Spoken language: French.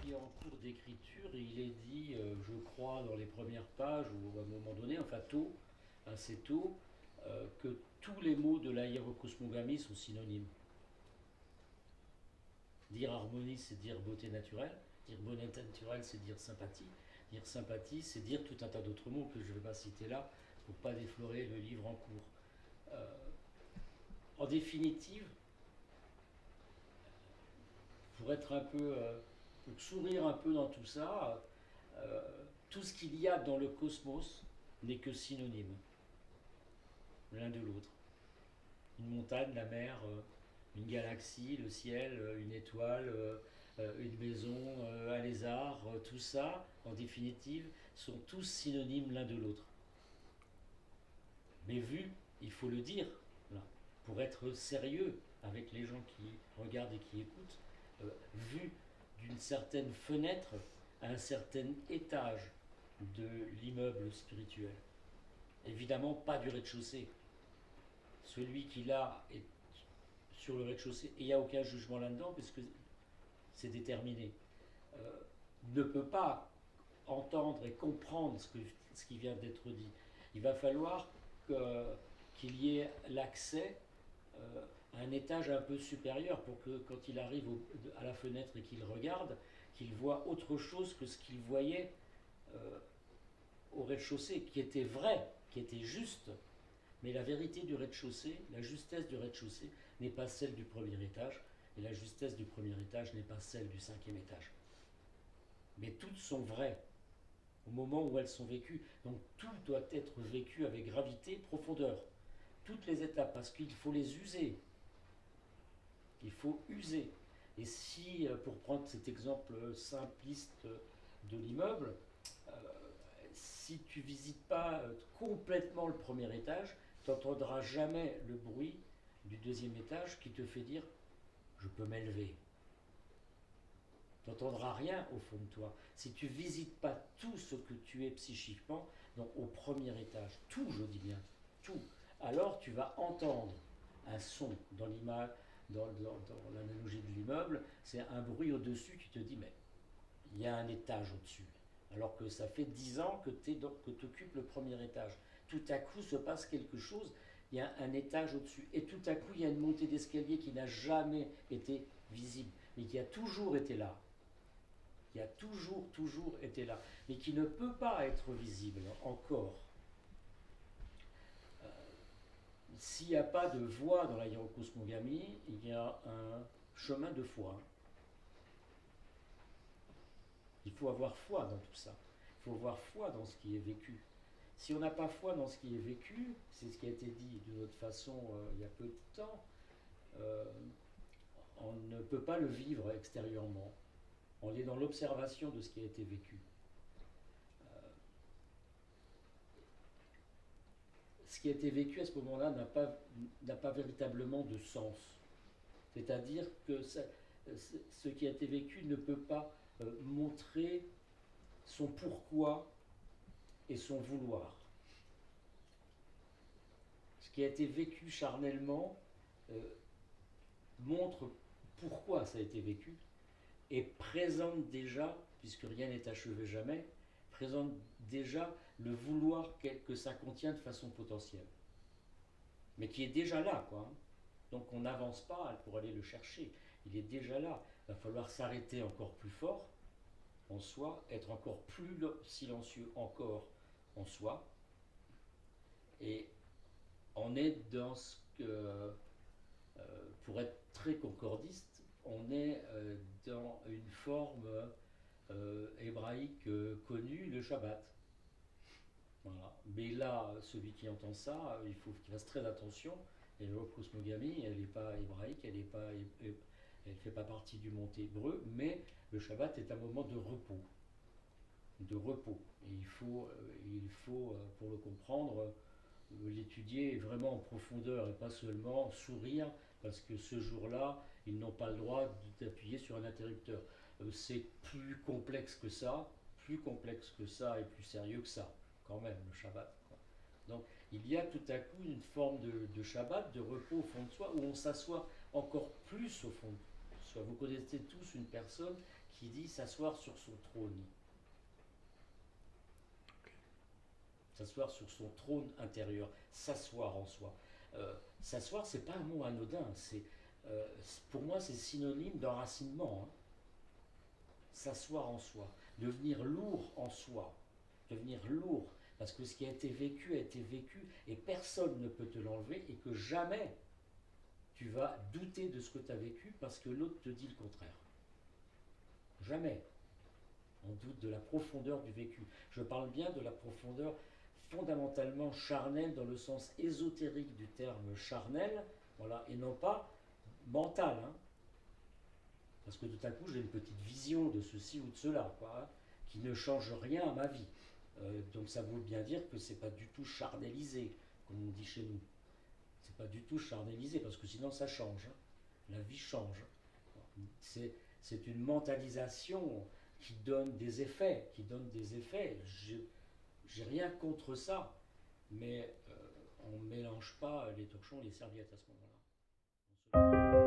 qui est en cours d'écriture et il est dit, je crois, dans les premières pages ou à un moment donné, enfin tôt, assez tôt, que tous les mots de la hiérocosmogamie sont synonymes. Dire harmonie, c'est dire beauté naturelle. Dire beauté naturelle, c'est dire sympathie. Dire sympathie, c'est dire tout un tas d'autres mots que je ne vais pas citer là pour ne pas déflorer le livre en cours. Euh, en définitive, pour être un peu, pour sourire un peu dans tout ça, tout ce qu'il y a dans le cosmos n'est que synonyme l'un de l'autre. Une montagne, la mer, une galaxie, le ciel, une étoile, une maison, un lézard, tout ça, en définitive, sont tous synonymes l'un de l'autre. Mais vu, il faut le dire, là, pour être sérieux avec les gens qui regardent et qui écoutent, vu d'une certaine fenêtre à un certain étage de l'immeuble spirituel. Évidemment, pas du rez-de-chaussée. Celui qui l'a est sur le rez-de-chaussée, et il n'y a aucun jugement là-dedans, puisque c'est déterminé, euh, ne peut pas entendre et comprendre ce qui vient d'être dit. Il va falloir qu'il y ait l'accès à un étage un peu supérieur pour que quand il arrive à la fenêtre et qu'il regarde, qu'il voit autre chose que ce qu'il voyait euh, au rez-de-chaussée, qui était vrai, qui était juste. Mais la vérité du rez-de-chaussée, la justesse du rez-de-chaussée n'est pas celle du premier étage, et la justesse du premier étage n'est pas celle du cinquième étage. Mais toutes sont vraies au moment où elles sont vécues. Donc tout doit être vécu avec gravité, profondeur. Toutes les étapes, parce qu'il faut les user. Il faut user. Et si, pour prendre cet exemple simpliste de l'immeuble, euh, si tu visites pas complètement le premier étage, tu n'entendras jamais le bruit du deuxième étage qui te fait dire je peux m'élever. Tu n'entendras rien au fond de toi. Si tu visites pas tout ce que tu es psychiquement, donc au premier étage, tout, je dis bien, tout, alors tu vas entendre un son dans l'image, dans l'analogie de l'immeuble, c'est un bruit au-dessus qui te dit mais il y a un étage au-dessus. Alors que ça fait 10 ans que tu occupes le premier étage. Tout à coup se passe quelque chose, il y a un étage au-dessus. Et tout à coup, il y a une montée d'escalier qui n'a jamais été visible, mais qui a toujours été là. Qui a toujours été là, mais qui ne peut pas être visible encore. S'il n'y a pas de voie dans la hiérocosmogamie, il y a un chemin de foi. Il faut avoir foi dans tout ça. Il faut avoir foi dans ce qui est vécu. Si on n'a pas foi dans ce qui est vécu, c'est ce qui a été dit d'une autre façon il y a peu de temps, euh, on ne peut pas le vivre extérieurement. On est dans l'observation de ce qui a été vécu. Ce qui a été vécu à ce moment-là n'a pas véritablement de sens. C'est-à-dire que ce qui a été vécu ne peut pas montrer son pourquoi et son vouloir. Ce qui a été vécu charnellement euh, montre pourquoi ça a été vécu et présente déjà, puisque rien n'est achevé jamais, présente déjà le vouloir que ça contient de façon potentielle. Mais qui est déjà là, quoi. Donc on n'avance pas pour aller le chercher. Il est déjà là. Il va falloir s'arrêter encore plus fort en soi, être encore plus silencieux encore en soi. Et on est dans ce que, pour être très concordiste, on est dans une forme hébraïque connue, le Shabbat. Voilà. Mais là, celui qui entend ça, il faut qu'il fasse très attention. Et la cosmogamie, elle n'est pas hébraïque, elle ne fait pas partie du monde hébreu, mais le Shabbat est un moment de repos. De repos. Et il faut pour le comprendre, l'étudier vraiment en profondeur et pas seulement sourire parce que ce jour-là, ils n'ont pas le droit d'appuyer sur un interrupteur. C'est plus complexe que ça et plus sérieux que ça, quand même, le Shabbat. Donc il y a tout à coup une forme de Shabbat, de repos au fond de soi, où on s'assoit encore plus au fond de soi. Vous connaissez tous une personne qui dit s'asseoir sur son trône. S'asseoir sur son trône intérieur, s'asseoir en soi. S'asseoir, c'est pas un mot anodin, pour moi c'est synonyme d'enracinement. Hein. S'asseoir en soi, devenir lourd en soi, devenir lourd, parce que ce qui a été vécu et personne ne peut te l'enlever et que jamais tu vas douter de ce que tu as vécu parce que l'autre te dit le contraire. Jamais. On doute de la profondeur du vécu. Je parle bien de la profondeur fondamentalement charnelle dans le sens ésotérique du terme charnel, voilà, et non pas mental. Hein. Parce que tout à coup j'ai une petite vision de ceci ou de cela, quoi, hein, qui ne change rien à ma vie. Donc ça veut bien dire que c'est pas du tout charnélisé, comme on dit chez nous. C'est pas du tout charnélisé, parce que sinon ça change. Hein. La vie change. C'est une mentalisation qui donne des effets, J'ai rien contre ça, mais on ne mélange pas les torchons et les serviettes à ce moment-là.